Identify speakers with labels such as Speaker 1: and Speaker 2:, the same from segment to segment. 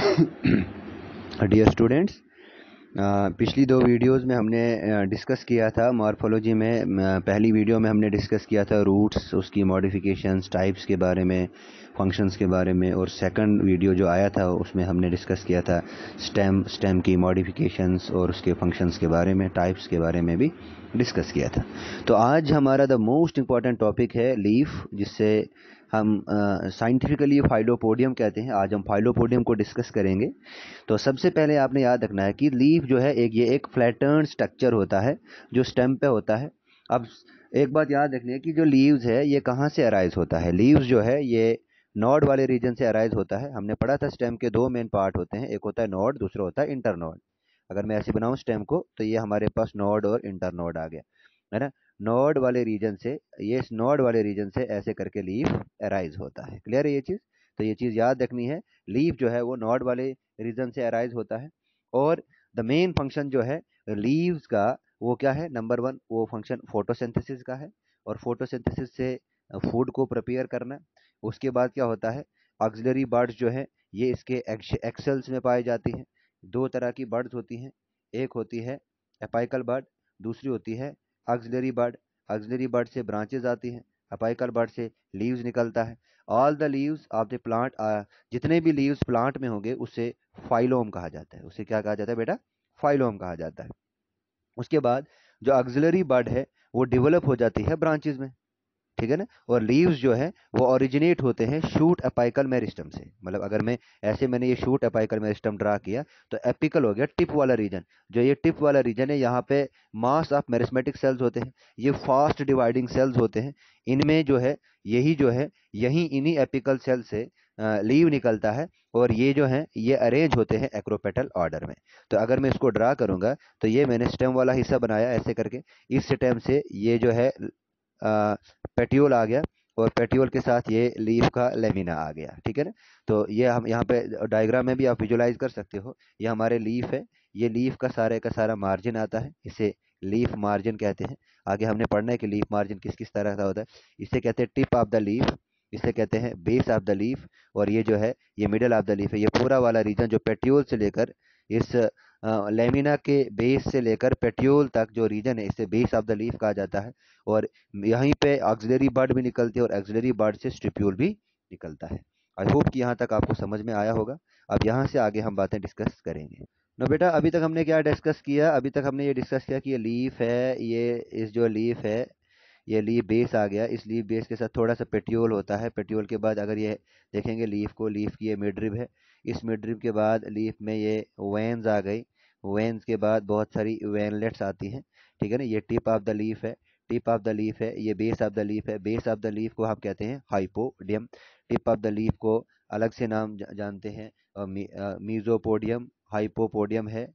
Speaker 1: Dear students, पिछली दो videos में हमने डिस्कस किया था मॉर्फोलॉजी में। पहली वीडियो में हमने डिस्कस किया था रूट्स, उसकी मॉडिफिकेशंस, टाइप्स के बारे में, फंक्शंस के बारे में। और सेकंड वीडियो जो आया था उसमें हमने डिस्कस किया था स्टेम की मॉडिफिकेशंस और उसके फंक्शंस के बारे में, टाइप्स के बारे में भी डिस्कस किया था। तो आज हमारा द मोस्ट इम्पॉर्टेंट टॉपिक है लीफ, जिससे हम साइंटिफिकली फाइलोपोडियम कहते हैं। आज हम फाइलोपोडियम को डिस्कस करेंगे। तो सबसे पहले आपने याद रखना है कि लीफ जो है एक फ्लैटर्न स्ट्रक्चर होता है जो स्टेम पे होता है। अब एक बात याद रखनी है कि जो लीव्स है ये कहाँ से अराइज होता है। लीव्स जो है ये नोड वाले रीजन से अराइज होता है। हमने पढ़ा था स्टेम के दो मेन पार्ट होते हैं, एक होता है नोड, दूसरा होता है इंटरनोड। अगर मैं ऐसे बनाऊं स्टेम को तो ये हमारे पास नोड और इंटरनोड आ गया, है ना। नोड वाले रीजन से, ये इस नोड वाले रीजन से ऐसे करके लीफ अराइज होता है। क्लियर है ये चीज़? तो ये चीज़ याद रखनी है, लीफ जो है वो नोड वाले रीजन से अराइज होता है। और द मेन फंक्शन जो है लीव्स का वो क्या है? नंबर वन, वो फंक्शन फोटोसिंथेसिस का है, और फोटोसिंथेसिस से फूड को प्रिपेयर करना। उसके बाद क्या होता है, ऑक्सिलरी बर्ड्स जो है ये इसके एक्सेल्स में पाई जाती हैं। दो तरह की बर्ड्स होती हैं, एक होती है एपाइकल बर्ड, दूसरी होती है ऑक्सिलरी बर्ड। ऑक्सिलरी बर्ड से ब्रांचेज आती हैं, एपाइकल बर्ड से लीव्स निकलता है। All the leaves of the plant, जितने भी लीव्स प्लांट में होंगे उसे फाइलोम कहा जाता है। उसे क्या कहा जाता है बेटा? फाइलोम कहा जाता है। उसके बाद जो ऑक्सिलरी बर्ड है वो डेवलप हो जाती है ब्रांचेज में, ठीक है ना। और लीव्स जो है वो ओरिजिनेट होते हैं शूट अपाइकल मेरिस्टम से। मतलब अगर मैं ऐसे, मैंने ये शूट अपाइकल मेरिस्टम ड्रा किया तो एपिकल हो गया टिप वाला रीजन। जो ये टिप वाला रीजन है यहाँ पे मास ऑफ मेरिस्मेटिक सेल्स होते हैं, ये फास्ट डिवाइडिंग सेल्स होते हैं। इनमें जो है यही इन्हीं एपिकल सेल से लीव निकलता है, और ये जो है ये अरेंज होते हैं एक्रोपेटल ऑर्डर में। तो अगर मैं इसको ड्रा करूंगा तो ये मैंने स्टेम वाला हिस्सा बनाया ऐसे करके। इस स्टेम से ये जो है पेट्यूल आ गया, और पेट्यूल के साथ ये लीफ का लेमिना आ गया, ठीक है ना। तो ये हम यहाँ पे डायग्राम में भी आप विजुलाइज कर सकते हो। ये हमारे लीफ है, ये लीफ का सारा मार्जिन आता है, इसे लीफ मार्जिन कहते हैं। आगे हमने पढ़ना है कि लीफ मार्जिन किस किस तरह का होता है। इसे कहते हैं टिप ऑफ द लीफ, इसे कहते हैं बेस ऑफ द लीफ, और ये जो है ये मिडल ऑफ द लीफ है। ये पूरा वाला रीजन जो पेट्यूल से लेकर इस लेमिना के बेस से लेकर पेट्यूल तक जो रीजन है इसे बेस ऑफ द लीफ कहा जाता है। और यहीं पे ऑक्सिलरी बर्ड भी निकलती है, और ऑक्सिलरी बर्ड से स्टिप्यूल भी निकलता है। आई होप कि यहाँ तक आपको समझ में आया होगा। अब यहाँ से आगे हम बातें डिस्कस करेंगे। नो बेटा, अभी तक हमने क्या डिस्कस किया? अभी तक हमने ये डिस्कस किया कि ये लीफ है, ये इस जो लीफ है ये लीफ बेस आ गया। इस लीफ बेस के साथ थोड़ा सा पेट्यूल होता है। पेट्यूल के बाद अगर ये देखेंगे लीफ को, लीफ की ये मिडरिब है। इस मिडरिब के बाद लीफ में ये वेन्स आ गई, वेन्स के बाद बहुत सारी वेनलेट्स आती हैं, ठीक है ना। ये टिप ऑफ द लीफ है, टिप ऑफ द लीफ है, ये बेस ऑफ द लीफ है। बेस ऑफ द लीफ को हम कहते हैं हाइपोडियम। टिप ऑफ द लीफ को अलग से नाम जानते हैं, मीजोपोडियम, हाइपोपोडियम है।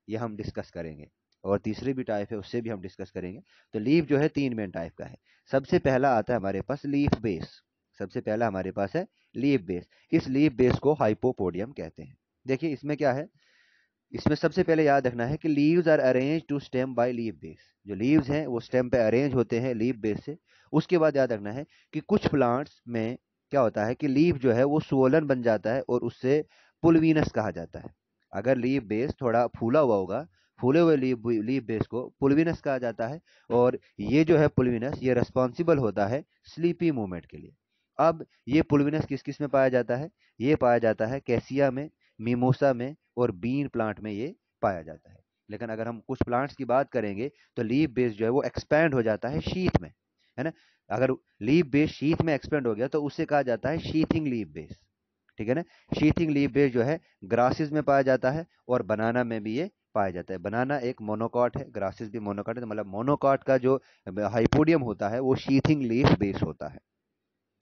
Speaker 1: ये हम डिस्कस करेंगे, और तीसरी भी टाइप है उससे भी हम डिस्कस करेंगे। तो लीफ जो है तीन मेन टाइप का है। सबसे पहला आता है हमारे पास लीफ बेस। सबसे पहला हमारे पास है लीफ बेस। इस लीफ बेस को हाइपोपोडियम कहते हैं। देखिए इसमें क्या है, इसमें सबसे पहले याद रखना है कि leaves are arrange to stem by leaf base. जो लीव्स हैं वो स्टेम पे अरेंज होते हैं लीफ बेस से। उसके बाद याद रखना है कि कुछ प्लांट्स में क्या होता है कि लीफ जो है वो स्वोलन बन जाता है, और उससे पुलवीनस कहा जाता है। अगर लीफ बेस थोड़ा फूला हुआ होगा, फूले हुए लीफ बेस को पुलवीनस कहा जाता है। और ये जो है पुलवीनस ये रिस्पॉन्सिबल होता है स्लीपी मूवमेंट के लिए। अब ये पुलवीनस किस किस में पाया जाता है? ये पाया जाता है कैसिया में, मिमोसा में, और बीन प्लांट में ये पाया जाता है। लेकिन अगर हम कुछ प्लांट्स की बात करेंगे तो लीफ बेस जो है वो एक्सपैंड हो जाता है शीथ में, है ना। अगर लीफ बेस शीथ में एक्सपेंड हो गया तो उसे कहा जाता है शीथिंग लीफ बेस, ठीक है ना। शीथिंग लीफ बेस जो है ग्रासेस में पाया जाता है, और बनाना में भी ये पाया जाता है। बनाना एक मोनोकॉट है, ग्रासेस भी मोनोकॉट है। तो मतलब मोनोकॉट का जो हाइपोडियम होता है वो शीथिंग लीफ बेस होता है।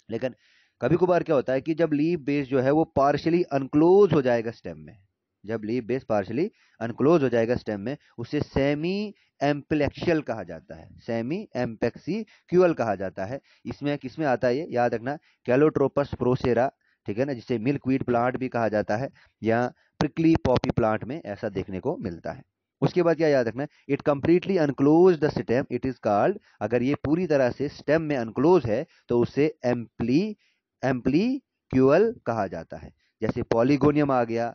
Speaker 1: लेकिन कभी कभार क्या होता है कि जब लीफ बेस जो है वो पार्शियली अनक्लोज हो जाएगा स्टेम में, जब लीफ बेस पार्शियली अनक्लोज हो जाएगा स्टेम में, उसे सेमी एम्पलेक्शियल कहा जाता है, सेमी एम्पेक्सिक्यूअल कहा जाता है। इसमें किसमें आता है ये याद रखना, कैलोट्रोपस प्रोसेरा, ठीक है ना, जिसे मिल्कवीड प्लांट भी कहा जाता है, या प्रिकली पॉपी प्लांट में ऐसा देखने को मिलता है। उसके बाद क्या याद रखना है, it completely unclose the stem, it is called, अगर ये पूरी तरह से स्टेम में अनक्लोज है तो उसे एम्प्लीक्यूअल कहा जाता है। जैसे पॉलीगोनियम आ गया,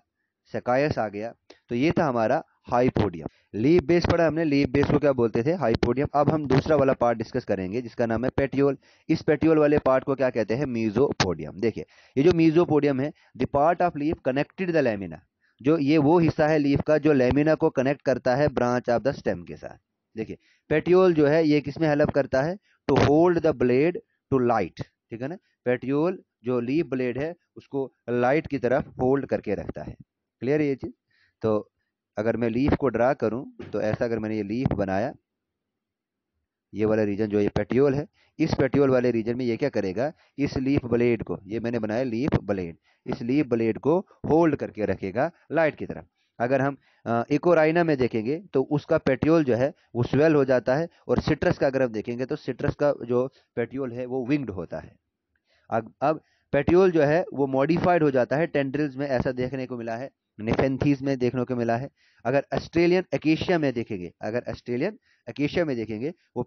Speaker 1: सेकायस आ गया। तो ये था हमारा हाइपोडियम। लीफ बेस पढ़ा हमने, लीफ बेस को क्या बोलते थे, हाइपोडियम। अब हम दूसरा वाला पार्ट डिस्कस करेंगे जिसका नाम है पेटियोल। इस पेटियोल वाले पार्ट को क्या कहते हैं, मीजोपोडियम। देखिए ये जो मीजोपोडियम है, the part of leaf connected the lamina, जो ये वो हिस्सा है लीफ का जो लेमिना को कनेक्ट करता है ब्रांच ऑफ द स्टेम के साथ। देखिए पेटियोल जो है ये किसमें हेल्प करता है, to hold the blade to light, ठीक है ना। पेटियोल जो लीफ ब्लेड है उसको लाइट की तरफ होल्ड करके रखता है। क्लियर है ये चीज। तो अगर मैं लीफ को ड्रा करूं तो ऐसा, अगर मैंने ये लीफ बनाया, ये वाला रीजन जो ये पेटियोल है, इस पेटियोल वाले रीजन में ये क्या करेगा, इस लीफ ब्लेड को, ये मैंने बनाया लीफ ब्लेड, इस लीफ ब्लेड को होल्ड करके रखेगा लाइट की तरफ। अगर हम इकोराइना में देखेंगे तो उसका पेटियोल जो है वो स्वेल हो जाता है, और सिट्रस का अगर हम देखेंगे तो सिट्रस का जो पेटियोल है वो विंग्ड होता है। अब पेटियोल जो है वो मॉडिफाइड हो जाता है टेंड्रिल्स में, ऐसा देखने को मिला है, नेफेंथीज में देखने को मिला है। अगर ऑस्ट्रेलियन एकेशिया में देखेंगे, अगर ऑस्ट्रेलियन एकेशिया में देखेंगे, वो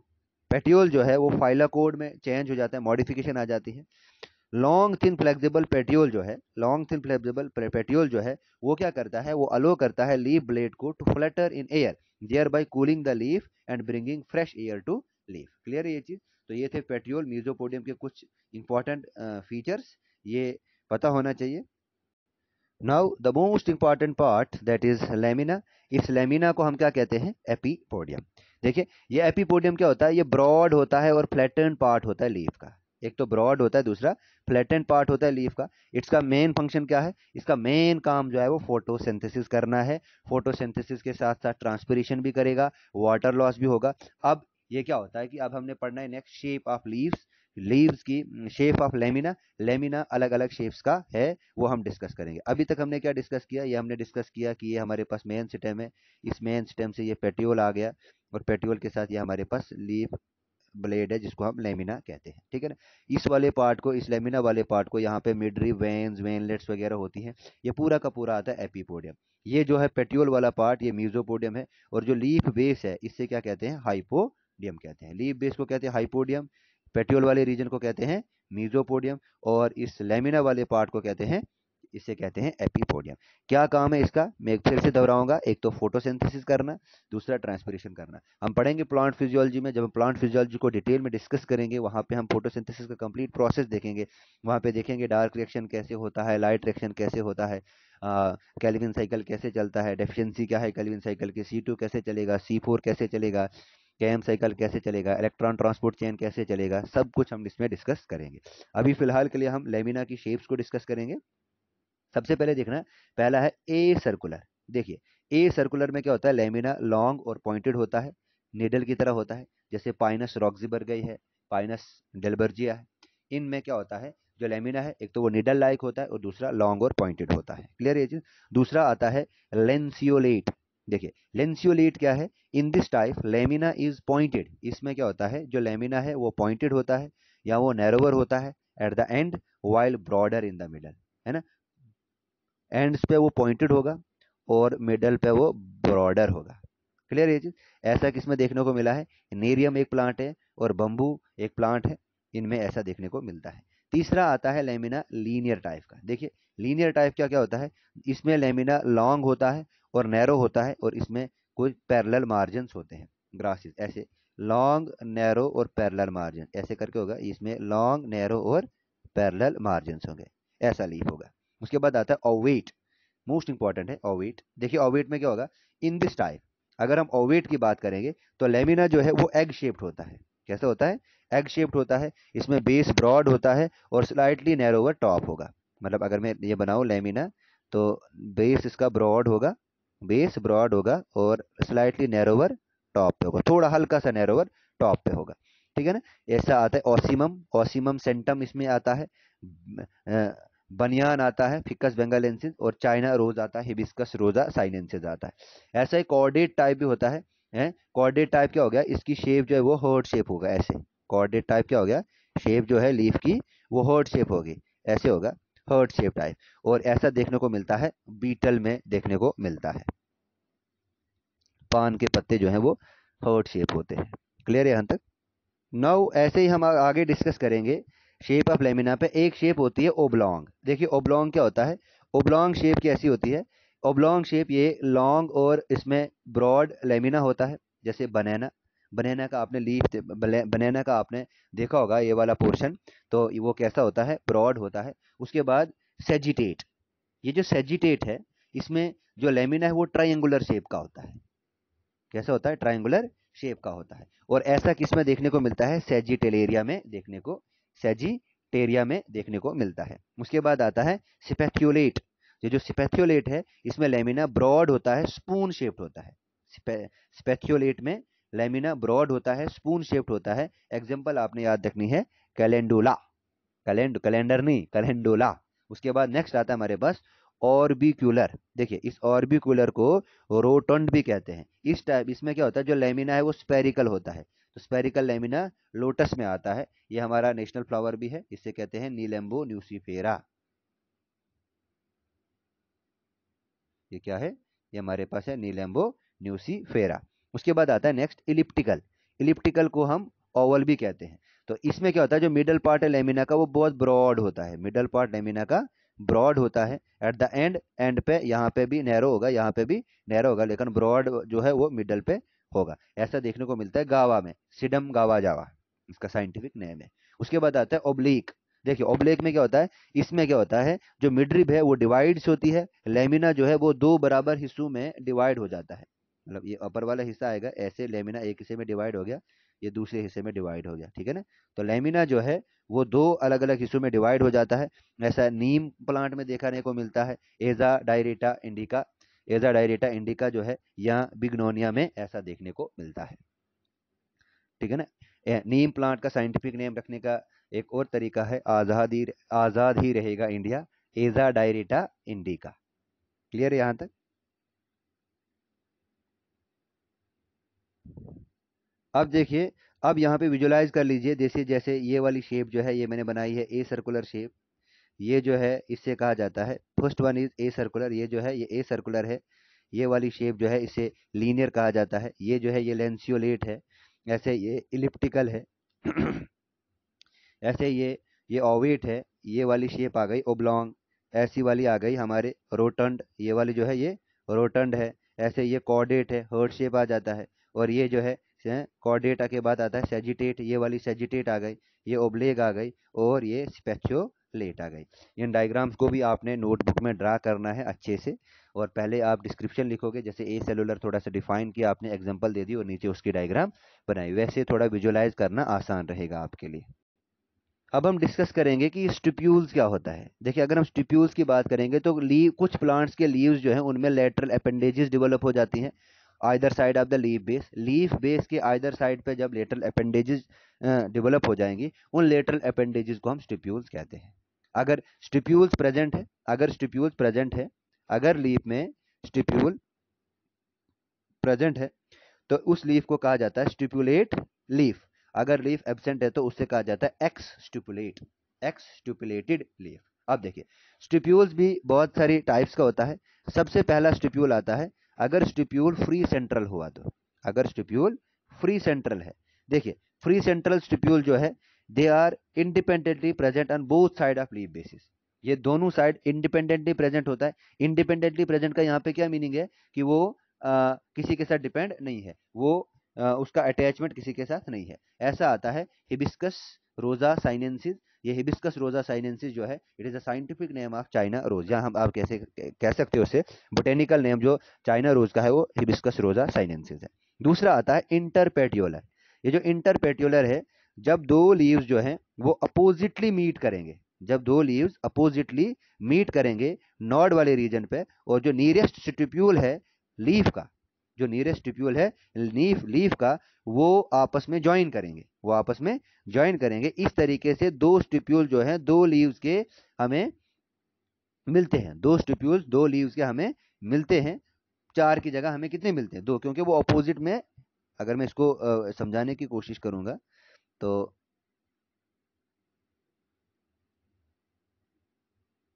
Speaker 1: पेटियोल जो है वो फाइलाकोड में चेंज हो जाता है, मॉडिफिकेशन आ जाती है। लॉन्ग थिन फ्लेक्सिबल पेटियोल जो है, लॉन्ग थिन फ्लेक्सिबल पेटियोल जो है वो क्या करता है, वो अलो करता है लीफ ब्लेड को to flutter in air, there by cooling the leaf and bringing fresh air to leaf. Clear है ये चीज। तो ये थे पेटियोल मीजोपोडियम के कुछ इंपॉर्टेंट फीचर्स, ये पता होना चाहिए। Now the most important part that is lamina. इस लेमिना को हम क्या कहते हैं, एपीपोडियम। देखिए ये एपीपोडियम क्या होता है, ये ब्रॉड होता है और फ्लैटेंड पार्ट होता है लीफ का। एक तो ब्रॉड होता है, दूसरा फ्लैटेंड पार्ट होता है लीफ का। इसका मेन फंक्शन क्या है, इसका मेन काम जो है वो फोटोसिंथेसिस करना है। फोटोसिंथेसिस के साथ साथ ट्रांसपिरेशन भी करेगा, वाटर लॉस भी होगा। अब ये क्या होता है कि अब हमने पढ़ना है next shape of leaves, leaves की शेप ऑफ लेमिना। लेमिना अलग अलग शेप्स का है, वो हम डिस्कस करेंगे। अभी तक हमने क्या डिस्कस किया, ये हमने डिस्कस किया कि ये हमारे पास मेन स्टेम है, इस मेन स्टेम से ये पेटियोल आ गया, और पेटियोल के साथ ये हमारे पास लीफ ब्लेड है जिसको हम लेमिना कहते हैं, ठीक है ना। इस वाले पार्ट को, इस लेमिना वाले पार्ट को, यहाँ पे मिडरी वेन्स वेनलेट्स वगैरह होती हैं, ये पूरा का पूरा आता है एपीपोडियम। ये जो है पेटियोल वाला पार्ट ये मीजोपोडियम है, और जो लीफ बेस है इससे क्या कहते हैं, हाइपोडियम कहते हैं। लीफ बेस को कहते हैं हाइपोडियम, पेटियोल वाले रीजन को कहते हैं मीजोपोडियम, और इस लेमिना वाले पार्ट को कहते हैं, इसे कहते हैं एपीपोडियम। क्या काम है इसका, मैं एक फिर से दोहराऊंगा, एक तो फोटोसिंथेसिस करना, दूसरा ट्रांसपिरेशन करना। हम पढ़ेंगे प्लांट फिजियोलॉजी में, जब हम प्लांट फिजियोलॉजी को डिटेल में डिस्कस करेंगे वहां पे हम फोटोसिंथेसिस का कंप्लीट प्रोसेस देखेंगे। वहां पे देखेंगे डार्क रिएक्शन कैसे होता है, लाइट रिएक्शन कैसे होता है, कैल्विन साइकिल कैसे चलता है, डेफिशिएंसी क्या है कैल्विन साइकिल की, C2 कैसे चलेगा, C4 कैसे चलेगा, कैम साइकिल कैसे चलेगा, इलेक्ट्रॉन ट्रांसपोर्ट चेन कैसे चलेगा, सब कुछ हम इसमें डिस्कस करेंगे। अभी फिलहाल के लिए हम लेमिना की शेप्स को डिस्कस करेंगे। सबसे पहले देखना, पहला है ए सर्कुलर। देखिए ए सर्कुलर में क्या होता है, लेमिना लॉन्ग और पॉइंटेड होता है, निडल की तरह होता है, जैसे पाइनस रॉक्सीबर्गी है, पाइनस डेलबर्जिया है। इनमें क्या होता है, जो लेमिना है एक तो वो निडल लाइक होता है, और दूसरा लॉन्ग और पॉइंटेड होता है। क्लियर है ये चीज। दूसरा आता है लेंसियोलेट। देखिए लेंसियोलेट क्या है, in this type lamina is pointed. इसमें क्या होता है, जो लेमिना है वो पॉइंटेड होता है, या वो नैरोवर होता है at the end, while broader in the middle, है ना। एंड्स पे वो पॉइंटेड होगा और मिडल पे वो ब्रॉडर होगा। क्लियर है ये चीज। ऐसा किसमें देखने को मिला है, नेरियम एक प्लांट है और बम्बू एक प्लांट है, इनमें ऐसा देखने को मिलता है। तीसरा आता है लेमिना लीनियर टाइप का। देखिए लीनियर टाइप क्या क्या होता है, इसमें लेमिना लॉन्ग होता है और नैरो होता है, और इसमें कुछ पैरेलल मार्जिन्स होते हैं, ग्रासेस ऐसे लॉन्ग नैरो और पैरेलल मार्जिन ऐसे करके होगा, इसमें लॉन्ग नैरो और पैरेलल मार्जिन्स होंगे, ऐसा लीफ होगा। उसके बाद आता है ओवेट, मोस्ट इंपॉर्टेंट है ओवेट। देखिए ओवेट में क्या होगा, इन दिस टाइप, अगर हम ओवेट की बात करेंगे तो लेमिना जो है वो एग शेप्ड होता है। कैसा होता है, एग शेप्ड होता है। इसमें बेस ब्रॉड होता है और स्लाइटली नैरोवर टॉप होगा। मतलब अगर मैं ये बनाऊं लेमिना, तो बेस इसका ब्रॉड होगा, बेस ब्रॉड होगा और स्लाइटली नैरोवर टॉप पे होगा, थोड़ा हल्का सा नैरोवर टॉप पे होगा, ठीक है ना। ऐसा आता है ऑसिमम, ऑसिमम सेंटम इसमें आता है, बनियान आता है, फिकस बेंगालेंसिस, और चाइना रोज आता है, हिबिस्कस रोजा साइनेंसिस आता है। ऐसा ही कॉर्डेट टाइप भी होता है। कॉर्डेट टाइप क्या हो गया, इसकी शेप जो है वो हर्ट शेप होगा ऐसे। कॉर्डेट टाइप क्या हो गया, शेप जो है लीफ की वो हर्ट शेप होगी, ऐसे होगा हर्ट शेप टाइप। और ऐसा देखने को मिलता है बीटल में, देखने को मिलता है, पान के पत्ते जो हैं वो हर्ट शेप होते हैं। क्लियर है यहाँ तक। नाउ ऐसे ही हम आगे डिस्कस करेंगे शेप ऑफ लेमिना पे। एक शेप होती है ओब्लॉन्ग। देखिए ओब्लॉन्ग क्या होता है, ओब्लॉन्ग शेप कैसी होती है? ओब्लॉन्ग शेप ये लॉन्ग और इसमें ब्रॉड लेमिना होता है, जैसे बनाना। बनाना का आपने लीफ बनाना का आपने देखा होगा ये वाला पोर्शन, तो वो कैसा होता है? ब्रॉड होता है। उसके बाद सेजिटेट, ये जो सेजिटेट है इसमें जो लेमिना है वो ट्राइंगुलर शेप का होता है। कैसा होता है? ट्राइंगुलर शेप का होता है। और ऐसा किसमें देखने को मिलता है? सेजिटेलेरिया में देखने को, सेजिटेरिया में देखने को मिलता है। उसके बाद आता है स्पेथ्यूलेट। ये जो स्पेथ्यूलेट है इसमें लेमिना ब्रॉड होता है, स्पून शेप्ड होता है। स्पेथ्यूलेट में लेमिना ब्रॉड होता है, स्पून शेप्ड होता है। एग्जांपल आपने याद रखनी है, कैलेंडुला, कैलेंडर नहीं, कैलेंडुला। उसके बाद नेक्स्ट आता है हमारे पास ऑर्बिक्यूलर। देखिए इस ऑर्बिक्यूलर को रोटंड भी कहते हैं। इस टाइप इसमें क्या होता है? जो लेमिना है वो स्पेरिकल होता है, तो स्पेरिकल लेमिना लोटस में आता है। ये हमारा नेशनल फ्लावर भी है, इसे कहते हैं नीलेम्बो न्यूसीफेरा। ये क्या है? ये हमारे पास है नीलेम्बो न्यूसीफेरा। उसके बाद आता है नेक्स्ट इलिप्टिकल। इलिप्टिकल को हम ओवल भी कहते हैं। तो इसमें क्या होता है? जो मिडल पार्ट है लेमिना का वो बहुत ब्रॉड होता है, मिडल पार्ट लेमिना का ब्रॉड होता है। एट द एंड, एंड पे यहाँ पे भी नैरो होगा, यहाँ पे भी नैरो होगा, लेकिन ब्रॉड जो है वो मिडल पे होगा। ऐसा देखने को मिलता है गावा में, सिडम गावा जावा इसका साइंटिफिक नेम है। उसके बाद आता है ओब्लिक। देखिए ओब्लिक में क्या होता है? इसमें क्या होता है? जो मिडरिब है वो डिवाइड्स होती है, लेमिना जो है वो दो बराबर हिस्सों में डिवाइड हो जाता है। मतलब ये अपर वाला हिस्सा आएगा ऐसे, लेमिना एक हिस्से में डिवाइड हो गया, ये दूसरे हिस्से में डिवाइड हो गया, ठीक है ना। तो लेमिना जो है वो दो अलग अलग हिस्सों में डिवाइड हो जाता है। ऐसा नीम प्लांट में देखने को मिलता है, एजा डायरेटा इंडिका। एजा डायरेटा इंडिका जो है यहाँ बिग्नोनिया में ऐसा देखने को मिलता है, ठीक है ना। नीम प्लांट का साइंटिफिक नेम रखने का एक और तरीका है, आजाद ही रहेगा इंडिया, एजा डायरेटा इंडिका। क्लियर है यहां तक? अब देखिए, अब यहाँ पे विजुलाइज कर लीजिए, जैसे जैसे ये वाली शेप जो है ये मैंने बनाई है, ए सर्कुलर शेप। ये जो है इससे कहा जाता है, first one is a circular, ये जो है ये ए सर्कुलर है। ये वाली शेप जो है इसे लीनियर कहा जाता है। ये जो है ये लेंसियोलेट है। ऐसे ये इलिप्टिकल है। ऐसे ये ओवेट है। ये वाली शेप आ गई ओब्लॉन्ग। ऐसी वाली आ गई हमारे रोटंड, ये वाली जो है ये रोटंड है। ऐसे ये कॉर्डेट है, हर्ट शेप आ जाता है। और ये जो है कॉर्डेट के बाद आता है सेजिटेट, ये वाली सेजिटेट आ गई। ये ओब्लेग आ गई, और ये स्पेक्चुलेट आ गई। इन डायग्राम्स को भी आपने नोटबुक में ड्रा करना है अच्छे से। और पहले आप डिस्क्रिप्शन लिखोगे, जैसे ए सेलुलर थोड़ा सा डिफाइन किया आपने, एग्जांपल दे दी और नीचे उसकी डायग्राम बनाई, वैसे थोड़ा विजुलाइज करना आसान रहेगा आपके लिए। अब हम डिस्कस करेंगे कि स्टिप्यूल्स क्या होता है। देखिए अगर हम स्टिप्यूल्स की बात करेंगे तो लीव, कुछ प्लांट्स के लीव्स जो हैं उनमें लेटरल अपेंडेजेस डेवलप हो जाती हैं either side of the leaf base के आइदर साइड पे जब लेटरल अपेंडेजेस डेवलप हो जाएंगी, उन लेटरल अपेंडेजेस को हम स्टिप्यूल्स कहते हैं। अगर स्टिप्यूल्स प्रेजेंट है, अगर स्टिप्यूल्स प्रेजेंट है, अगर लीफ में स्टिप्यूल प्रेजेंट है तो उस लीफ को कहा जाता है स्टिपुलेट लीफ। अगर लीफ एब्सेंट है तो उससे कहा जाता है x stipulate, x stipulated leaf. अब देखिए स्टिप्यूल्स भी बहुत सारी टाइप्स का होता है। सबसे पहला स्टिप्यूल आता है अगर स्टिप्यूल फ्री सेंट्रल हुआ तो, अगर स्टिप्यूल फ्री सेंट्रल है। देखिए फ्री सेंट्रल स्टिप्यूल जो है they are independently present on both side of leaf bases. ये दोनों साइड इंडिपेंडेंटली प्रेजेंट होता है। इंडिपेंडेंटली प्रेजेंट का यहाँ पे क्या मीनिंग है कि वो किसी के साथ डिपेंड नहीं है, वो उसका अटैचमेंट किसी के साथ नहीं है। ऐसा आता है हिबिस्कस रोजा साइनेंसिस। ये हिबिस्कस रोजा साइनेंसिस जो है it is a scientific name of China rose, या हम आप कैसे कह सकते हो उसे, बोटेनिकल नेम जो चाइना रोज का है वो हिबिस्कस रोजा साइनेंसिस है। दूसरा आता है इंटरपेट्यूलर। ये जो इंटरपेट्यूलर है, जब दो लीव्स जो हैं वो अपोजिटली मीट करेंगे, जब दो लीव्स अपोजिटली मीट करेंगे नॉड वाले रीजन पे, और जो नियरेस्ट स्टिप्यूल है लीफ का, जो नियरेस्ट टिप्यूल है लीफ का, वो आपस में ज्वाइन करेंगे, वो आपस में ज्वाइन करेंगे। इस तरीके से दो स्टिप्यूल जो है दो लीव्स के हमें मिलते हैं, दो स्टिप्यूल्स दो लीव्स के हमें मिलते हैं। चार की जगह हमें कितने मिलते हैं? दो, क्योंकि वो अपोजिट में, अगर मैं इसको समझाने की कोशिश करूंगा तो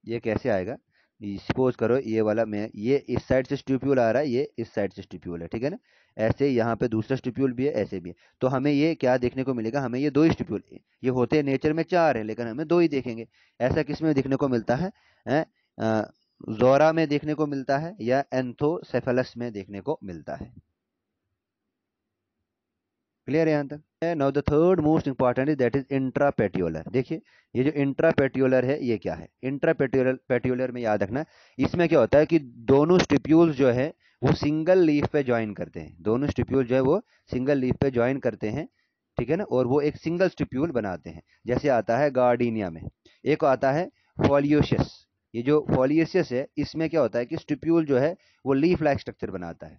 Speaker 1: ये कैसे आएगा। सपोज करो ये वाला, मैं ये इस साइड से स्टिप्यूल आ रहा है, ये इस साइड से स्टिप्यूल है, ठीक है ना। ऐसे यहाँ पे दूसरा स्टिप्यूल भी है, ऐसे भी है। तो हमें ये क्या देखने को मिलेगा? हमें ये दो ही स्टिप्यूल, ये होते नेचर में चार है लेकिन हमें दो ही देखेंगे। ऐसा किस में देखने को मिलता है? जोरा में देखने को मिलता है या एंथोसेफेलस में देखने को मिलता है। क्लियर है यहां तक? Now the third most important is that is intrapetiolar. देखिए ये जो इंट्रापेट्यूलर है ये क्या है? इंट्रापेट्यूलर पेट्यूलर में याद रखना, इसमें क्या होता है कि दोनों स्टिप्यूल्स जो है वो सिंगल लीफ पे ज्वाइन करते हैं। दोनों स्टिप्यूल जो है वो सिंगल लीफ पे ज्वाइन करते हैं, ठीक है ना, और वो एक सिंगल स्टिप्यूल बनाते हैं। जैसे आता है गार्डिनिया में, एक आता है फॉलियोशियस। ये जो फॉलियोशियस है इसमें क्या होता है कि स्टिप्यूल जो है वो लीफ लाइक स्ट्रक्चर बनाता है,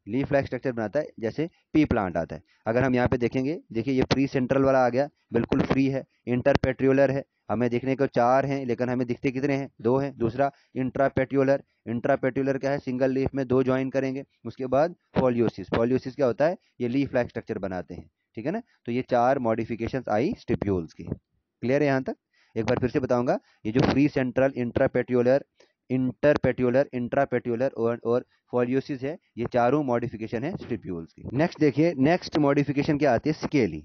Speaker 1: लीफ लाइक स्ट्रक्चर बनाता है, जैसे पी प्लांट आता है। अगर हम यहाँ पे देखेंगे, देखिए ये फ्री सेंट्रल वाला आ गया, बिल्कुल फ्री है। इंटरपेट्रियोलर है, हमें देखने को चार हैं लेकिन हमें दिखते कितने हैं? दो हैं। दूसरा इंट्रापेट्रियोलर, इंट्रापेट्रियोलर क्या है? सिंगल लीफ में दो ज्वाइन करेंगे। उसके बाद फॉलियोसिस, फॉलियोसिस क्या होता है? ये लीफ लाइक स्ट्रक्चर बनाते हैं, ठीक है ना। तो ये चार मॉडिफिकेशंस आई स्टिप्यूल्स की। क्लियर है यहाँ तक? एक बार फिर से बताऊंगा, ये जो फ्री सेंट्रल, इंट्रापेट्रियोलर, इंटरपेट्यूलर, इंट्रापेट्यूलर और फॉलियोसिस है, ये चारों मॉडिफिकेशन है स्टिप्यूल्स की। नेक्स्ट देखिए, नेक्स्ट मॉडिफिकेशन क्या आती है? स्केली।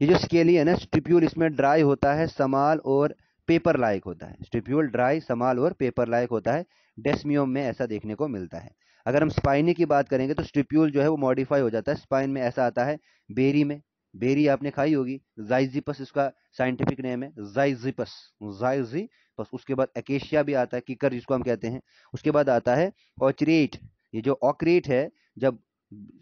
Speaker 1: ये जो स्केली है ना स्टिप्यूल, इसमें ड्राई होता है, समाल और पेपर लाइक होता है। स्टिप्यूल ड्राई, समाल और पेपर लाइक होता है। डेस्मियम में ऐसा देखने को मिलता है। अगर हम स्पाइनी की बात करेंगे तो स्टिप्यूल जो है वो मॉडिफाई हो जाता है। स्पाइन में ऐसा आता है बेरी में, बेरी आपने खाई होगी, जाइजिपस इसका साइंटिफिक नेम है, जाइजिपस, जाइजिपस। उसके बाद एकेशिया भी आता है, किकर जिसको हम कहते हैं। उसके बाद आता है ऑचरेट। ये जो ऑक्रेट है, जब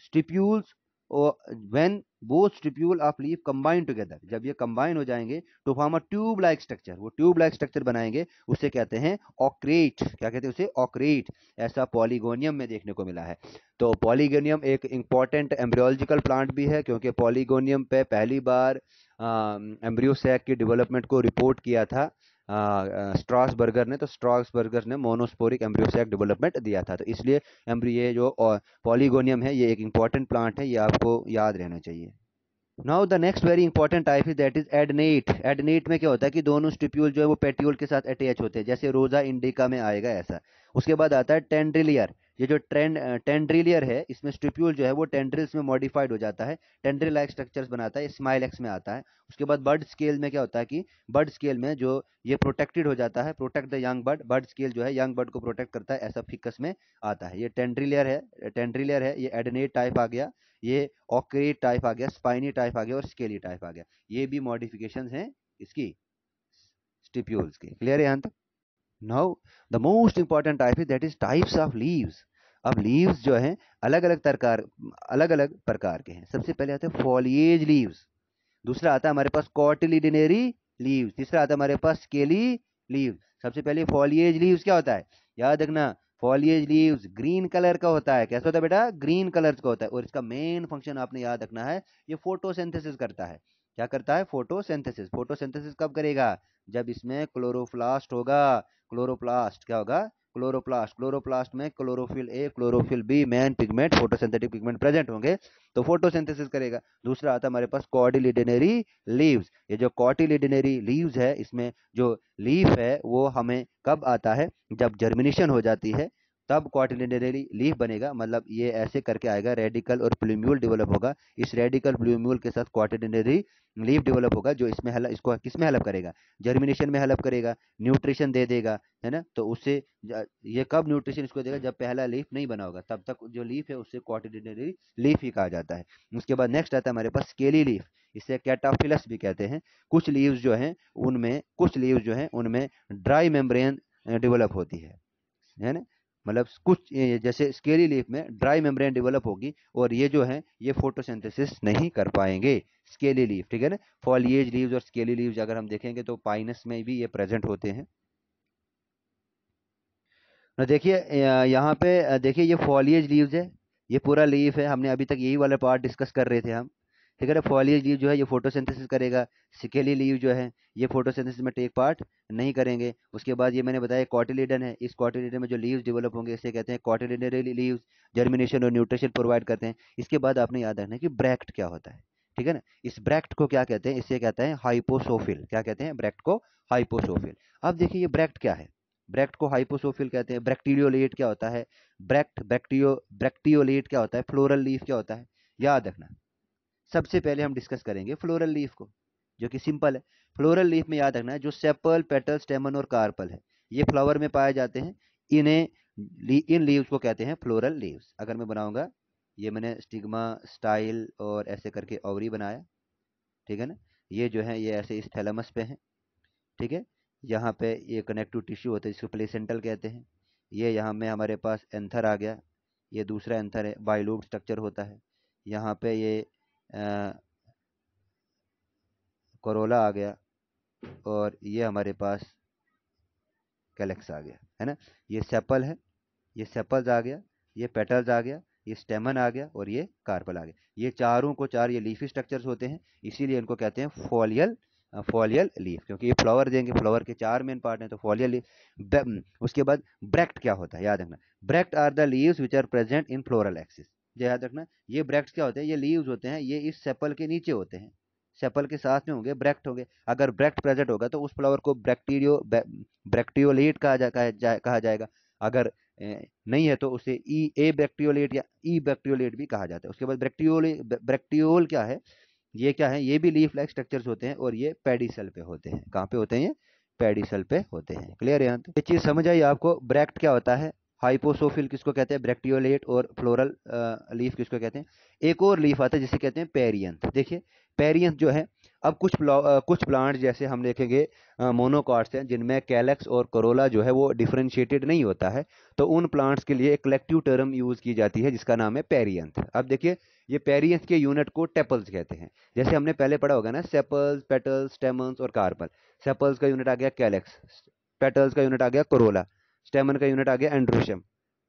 Speaker 1: stipules when both stipule of leaf combine together, जब ये कंबाइन हो जाएंगे तो form a tube like structure, वो ट्यूब लाइक स्ट्रक्चर बनाएंगे, उसे कहते हैं ऑक्रेट। क्या कहते हैं उसे? ऑक्रेट। ऐसा पॉलीगोनियम में देखने को मिला है। तो पॉलीगोनियम एक इंपॉर्टेंट एम्ब्रियोलॉजिकल प्लांट भी है, क्योंकि पॉलीगोनियम पे पहली बार एम्ब्रियो सैक की डेवलपमेंट को रिपोर्ट किया था स्ट्रासबर्गर ने। तो स्ट्रासबर्गर ने मोनोस्पोरिक एम्ब्रियो सैक डेवलपमेंट दिया था। तो इसलिए ये जो पॉलीगोनियम है ये एक इंपॉर्टेंट प्लांट है, ये आपको याद रहना चाहिए। Now the next very important type is that is adnet. Adnet में क्या होता है कि दोनों स्टिप्यूल जो है वो पेट्यूल के साथ अटैच होते हैं, जैसे रोजा इंडिका में आएगा ऐसा। उसके बाद आता है टेंड्रिलियर। ये जो टेंड्रिलियर है, इसमें स्टिप्यूल जो है वो टेंड्रिल्स में मॉडिफाइड हो जाता है, टेंड्रिल लाइक स्ट्रक्चर्स बनाता है, स्माइल एक्स में आता है। उसके बाद बर्ड स्केल में क्या होता है कि बर्ड स्केल में जो ये प्रोटेक्टेड हो जाता है, protect the young bird, bird scale जो है यंग बर्ड को प्रोटेक्ट करता है, ऐसा फिकस में आता है। ये टेंड्रिलियर है, टेंड्रिलियर है, ये एडनेट टाइप आ गया, ये ऑक्रेट टाइप आ गया, स्पाइनी टाइप आ गया और स्केली टाइप आ गया। ये भी मॉडिफिकेशंस हैं इसकी स्टिप्यूल्स की। क्लियर है यहां तक? Now the most important type is that is types of leaves. अब लीव्स जो हैं अलग अलग प्रकार के हैं। सबसे पहले आते हैं फॉलिएज लीव्स, दूसरा आता है हमारे पास कॉटिलिडनरी लीव्स, तीसरा आता है हमारे पास स्केली लीव्स। सबसे पहले फॉलिएज लीव्स क्या होता है? याद रखना, फॉलिएज लीव्स ग्रीन कलर का होता है। कैसा होता है बेटा? ग्रीन कलर का होता है। और इसका मेन फंक्शन आपने याद रखना है, ये फोटोसिंथेसिस करता है। क्या करता है? फोटोसिंथेसिस। फोटोसिंथेसिस कब करेगा? जब इसमें क्लोरोप्लास्ट होगा। क्लोरोप्लास्ट क्या होगा? क्लोरोप्लास्ट। क्लोरोप्लास्ट में chlorophyll A, chlorophyll B, main pigment, photosynthetic pigment present होंगे, तो फोटोसिंथेसिस करेगा। दूसरा आता है हमारे पास कॉटिलिडनरी लीव्स। ये जो कॉटिलिडनरी लीव्स है, इसमें जो लीफ है वो हमें कब आता है? जब जर्मिनेशन हो जाती है तब कॉटिलिडनरी लीफ बनेगा। मतलब ये ऐसे करके आएगा, रेडिकल और प्लूम्यूल डेवलप होगा, इस रेडिकल प्लूम्यूल के साथ कॉटिलिडनरी लीफ डेवलप होगा, जो इसमें इसको किस में हेल्प करेगा? जर्मिनेशन में हेल्प करेगा, न्यूट्रिशन दे देगा, है ना। तो उससे ये कब न्यूट्रिशन इसको देगा? जब पहला लीफ नहीं बना होगा, तब तक जो लीफ है उससे कॉटिलिडनरी लीफ ही कहा जाता है। उसके बाद नेक्स्ट आता है हमारे पास स्केली लीफ, इसे कैटाफिलस भी कहते हैं। कुछ लीव्स जो हैं उनमें ड्राई मेम्ब्रेन डेवलप होती है ना। मतलब कुछ जैसे स्केली लीफ में ड्राई मेम्ब्रेन डेवलप होगी, और ये जो है ये फोटोसिंथेसिस नहीं कर पाएंगे, स्केली लीफ, ठीक है ना। फॉलिएज लीव्स और स्केली लीव्स अगर हम देखेंगे तो पाइनस में भी ये प्रेजेंट होते हैं। देखिए यहाँ पे देखिए ये फॉलिएज लीव्स है, ये पूरा लीफ है, हमने अभी तक यही वाला पार्ट डिस्कस कर रहे थे हम, ठीक है ना। फॉलिएज लीव जो है ये फोटोसिंथेसिस करेगा, सिकेली लीव जो है ये फोटोसिंथेसिस में टेक पार्ट नहीं करेंगे। उसके बाद ये मैंने बताया कॉटिलिडन है, इस कॉटिलिडन में जो लीव्स डेवलप होंगे इसे कहते हैं कॉटिलिडनरी लीव्स, जर्मिनेशन और न्यूट्रिशन प्रोवाइड करते हैं। इसके बाद आपने याद रखना है कि ब्रैक्ट क्या होता है, ठीक है ना। इस ब्रैक्ट को क्या कहते हैं? इसे कहते हैं हाइपोसोफिल। क्या कहते हैं? ब्रैक्ट को हाइपोसोफिल। अब देखिए ये ब्रैक्ट क्या है? ब्रैक्ट को हाइपोसोफिल कहते हैं। ब्रैक्टीरियोलेट क्या होता है? ब्रैक्टियोलेट क्या होता है? फ्लोरल लीफ क्या होता है? याद रखना। सबसे पहले हम डिस्कस करेंगे फ्लोरल लीफ को, जो कि सिंपल है। फ्लोरल लीफ में याद रखना है जो सेपल, पेटल, स्टेमन और कार्पल है, ये फ्लावर में पाए जाते हैं। इन्हें इन लीव्स को कहते हैं फ्लोरल लीव्स। अगर मैं बनाऊंगा, ये मैंने स्टिग्मा, स्टाइल और ऐसे करके ओवरी बनाया, ठीक है ना। ये जो है ये ऐसे इस थैलेमस पे है, ठीक है। यहाँ पे ये कनेक्टिव टिश्यू होता है जिसको प्लेसेंटल कहते हैं। ये यहाँ में हमारे पास एंथर आ गया, ये दूसरा एंथर है, बाइलोब स्ट्रक्चर होता है। यहाँ पे ये कोरोला आ गया, और ये हमारे पास कैलेक्स आ गया, है ना। ये सेपल है, ये सेपल्स आ गया, ये पेटल्स आ गया, ये स्टेमन आ गया, और ये कार्पल आ गया। ये चारों को चार ये लीफी स्ट्रक्चर्स होते हैं, इसीलिए इनको कहते हैं फोलियल फोलियल लीफ, क्योंकि ये फ्लावर देंगे। फ्लावर के चार मेन पार्ट हैं, तो फोलियल लीफ। उसके बाद ब्रैक्ट क्या होता है, याद रखना। Bract are the leaves which are present in floral axis. याद रखना, ये ब्रैक्ट क्या होते हैं, ये लीव्स होते हैं, ये इस सेपल के नीचे होते हैं, सेपल के साथ में होंगे, ब्रैक्ट होंगे। अगर ब्रैक्ट प्रेजेंट होगा तो उस फ्लावर को ब्रैक्टियोलेट कहा जाएगा। अगर नहीं है तो उसे ए बैक्टीरियोलेट या ई बैक्टीरियोलेट भी कहा जाता है। उसके बाद ब्रैक्टियोल क्या है, ये क्या है, ये भी लीफ लाइक स्ट्रक्चर्स होते हैं, और ये पेडिसल पे होते हैं। कहाँ पे होते हैं, ये पेडिसल पे होते हैं। क्लियर है यहाँ तक? ये चीज समझ आई आपको। ब्रैक्ट क्या होता है, हाइपोसोफिल किसको कहते हैं, ब्रैक्टियोलेट, और फ्लोरल लीफ किसको कहते हैं। एक और लीफ आता है जिसे कहते हैं पेरियंथ। देखिए पेरियंथ जो है, अब कुछ प्लांट जैसे हम देखेंगे मोनोकॉट्स हैं जिनमें कैलेक्स और कोरोला जो है वो डिफरेंशिएटेड नहीं होता है, तो उन प्लांट्स के लिए एक कलेक्टिव टर्म यूज की जाती है जिसका नाम है पेरियंथ। अब देखिए, ये पेरियंथ के यूनिट को टेपल्स कहते हैं। जैसे हमने पहले पढ़ा होगा ना, सेपल्स, पेटल्स, स्टेमन्स और कार्पल। सेपल्स का यूनिट आ गया कैलेक्स, पेटल्स का यूनिट आ गया कोरोला, स्टेमन का यूनिट आ गया एंड्रोशियम,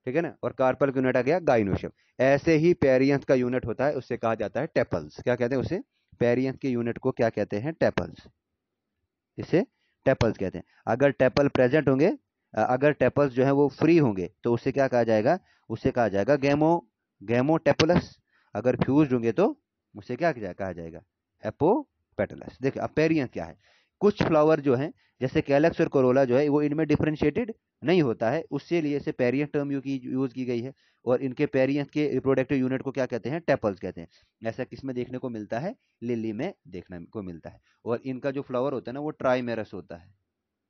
Speaker 1: ठीक है ना, और कार्पल का यूनिट आ गया गाइनोशियम। ऐसे ही पेरियंथ का यूनिट होता है, उससे कहा जाता है टेपल्स। क्या कहते हैं उसे, पेरियंथ के यूनिट को क्या कहते हैं, टेपल्स। इसे टेपल्स कहते हैं। अगर टेपल प्रेजेंट होंगे, अगर टेपल्स जो है वो फ्री होंगे, तो उसे क्या कहा जाएगा, उसे कहा जाएगा गैमोटेपलस। अगर फ्यूज्ड होंगे तो उसे क्या कहा जाएगा, एपोपेटलस। देखिए अब पेरियंथ क्या है, कुछ फ्लावर जो है जैसे कैलेक्स और कोरोला जो है वो इनमें डिफरेंशिएटेड नहीं होता है, उससे लिए इसे पेरियंथ टर्म यूज की गई है। और इनके पेरियंथ के रिप्रोडक्टिव यूनिट को क्या कहते हैं, टेपल्स कहते हैं। ऐसा किसमें देखने को मिलता है, लिली में देखने को मिलता है। और इनका जो फ्लावर होता है ना वो ट्राइमेरस होता है।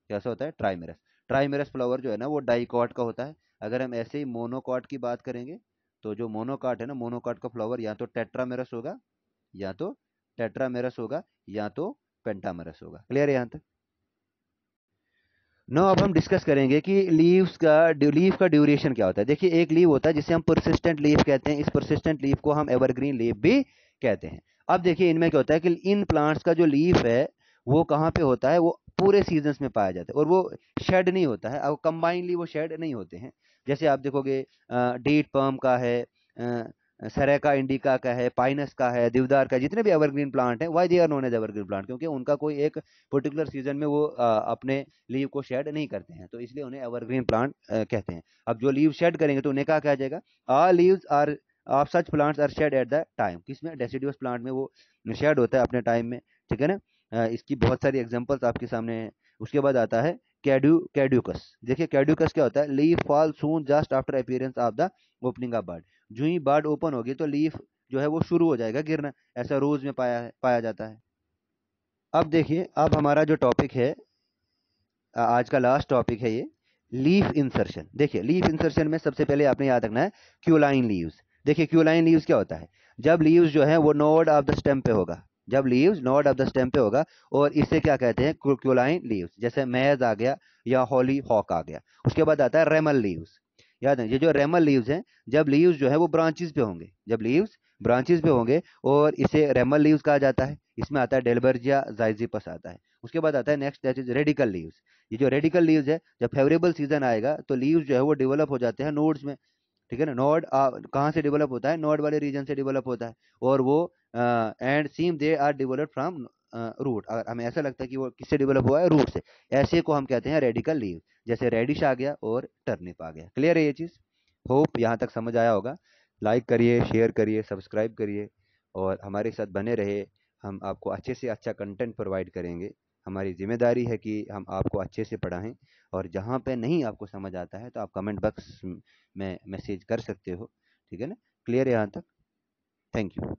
Speaker 1: कैसा होता है, ट्राइमेरस। ट्राइमेरस फ्लावर जो है ना वो डाइकॉट का होता है। अगर हम ऐसे ही मोनोकॉट की बात करेंगे, तो जो मोनोकॉट है ना, मोनोकॉट का फ्लावर या तो टेट्रामेरस होगा, या तो टेट्रामेरस होगा, या तो पेंटामेरस होगा। क्लियर है यहाँ तक? नो, अब हम डिस्कस करेंगे कि लीफ का ड्यूरेशन क्या होता है। देखिए एक लीफ होता है जिसे हम परसिस्टेंट लीफ कहते हैं, इस परसिस्टेंट लीफ को हम एवरग्रीन लीफ भी कहते हैं। अब देखिए इनमें क्या होता है कि इन प्लांट्स का जो लीफ है वो कहाँ पे होता है, वो पूरे सीजन्स में पाया जाता है, और वो शेड नहीं होता है। अब कंबाइनली वो शेड नहीं होते हैं। जैसे आप देखोगे डेट पल्म का है, सरेका इंडिका का है, पाइनस का है, देवदार का, जितने भी एवरग्रीन प्लांट हैं, why they are known as evergreen plant, क्योंकि उनका कोई एक पर्टिकुलर सीजन में वो अपने लीव को शेड नहीं करते हैं, तो इसलिए उन्हें एवरग्रीन प्लांट कहते हैं। अब जो लीव शेड करेंगे तो उन्हें क्या कहा जाएगा, all leaves are of such plants are shed at the time. किसमें, डेसिडुअस प्लांट में वो शेड होता है अपने टाइम में, ठीक है ना। इसकी बहुत सारी एग्जांपल्स आपके सामने हैं। उसके बाद आता है कैड्यूकस। देखिए कैड्यूकस क्या होता है, leaf fall soon just after appearance of the opening of bird. जो ही बर्ड ओपन होगी तो लीफ जो है वो शुरू हो जाएगा गिरना। ऐसा रोज में पाया जाता है। अब देखिए, अब हमारा जो टॉपिक है, आज का लास्ट टॉपिक है ये, लीफ इंसर्शन। देखिए लीफ इंसर्शन में सबसे पहले आपने याद रखना है क्यूलाइन लीव्स। देखिए क्यूलाइन लीव्स क्या होता है, जब लीव्स जो है वो नोड ऑफ द स्टेम पे होगा, जब leaves node of the stem पे होगा, और इसे क्या कहते हैं, क्यूलाइन लीव्स। जैसे मेज आ गया या हॉली हॉक आ गया। उसके बाद आता है रेमल लीव्स। याद है, ये जो रेमल लीव्स हैं, जब लीव्स जो है वो ब्रांचेस पे होंगे, जब लीव्स ब्रांचेस पे होंगे, और इसे रेमल लीव्स कहा जाता है। इसमें आता है डेलबर्जिया जाइजिपस आता है। उसके बाद आता है next, that is radical leaves. ये जो रेडिकल लीव्स है, जब फेवरेबल सीजन आएगा तो लीव्स जो है वो डेवलप हो जाते हैं नोड्स में, ठीक है ना। नोड कहाँ से डेवलप होता है, नोड वाले रीजन से डेवलप होता है, और वो and seem they are develop from root. अगर हमें ऐसा लगता है कि वो किससे डेवलप हुआ है, रूट से, ऐसे को हम कहते हैं रेडिकल लीव। जैसे रेडिश आ गया और टर्निप आ गया। क्लियर है ये चीज़? होप यहाँ तक समझ आया होगा। लाइक करिए, शेयर करिए, सब्सक्राइब करिए, और हमारे साथ बने रहे। हम आपको अच्छे से अच्छा कंटेंट प्रोवाइड करेंगे। हमारी जिम्मेदारी है कि हम आपको अच्छे से पढ़ाएं, और जहाँ पे नहीं आपको समझ आता है तो आप कमेंट बॉक्स में मैसेज कर सकते हो, ठीक है ना। क्लियर है यहाँ तक? Thank you.